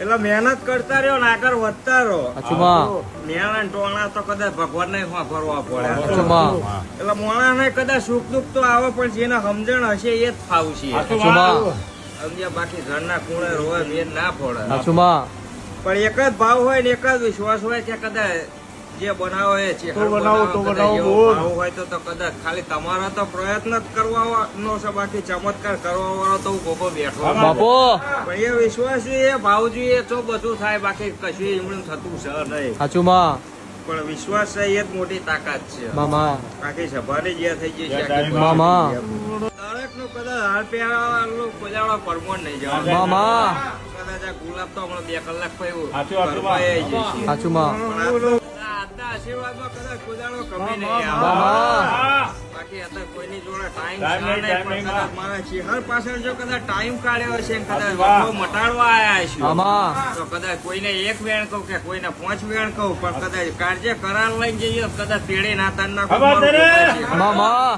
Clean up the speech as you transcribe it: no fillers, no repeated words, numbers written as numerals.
એટલે મહેનત કરતા રહ્યો ને આગળ વધતા રહો. અચુમા મેણા ને ટોણા તો કદાચ ભગવાન ને ભરવા પડે. અચુમા એટલે મોણા ને કદાચ સુખ દુઃખ તો આવે પણ જેને સમજણ હશે એ જ ફાવશે. અચુમા સમજ્યા? બાકી ઘરના ખૂણે રોવે મેન ના પડે. અચુમા પણ એક જ ભાવ હોય ને એક જ વિશ્વાસ હોય કે કદાચ જે બનાવો એ છે હોય તો કદાચ ખાલી તમારા તો પ્રયત્ન જ કરવાનો છે, બાકી ચમત્કાર કરવા વાળો તો ગોગો બેઠો બાપુ પણ એ વિશ્વાસ જોઈએ, ભાવ જોઈએ તો બધું થાય, બાકી કશું એમનું થતું છે નહીં. અચુમા પણ વિશ્વાસ છે એ જ મોટી તાકાત છે. મામા બાકી સભાની જે થઈ જશે મામા દરેક નું કદાચ હાર પહેરાવાનો કોજાળો પરમો નહીં જવાનો. મામા કદાચ આ ગુલાબ તો હમણાં 2 કલાક પછી અચુમા આજના આશીર્વાદમાં કદાચ કોજાળો કમી નહીં આવે. મામા બાકી અત્યારે કોઈની જોડે ટાઈમ છે નહીં, પણ કદાચ મારા ચિહર પાછળ જો કદાચ ટાઈમ કાઢ્યો હશે ને કદાચ વસ્તુ મટાડવા આવ્યા છે મામા તો કદાચ કોઈને 1 વેણ કહું કે કોઈને 5 વેણ કહું, પણ કદાચ કાર્ય કરાર લઈને જઈએ કદાચ પેઢી નાતા ના મામા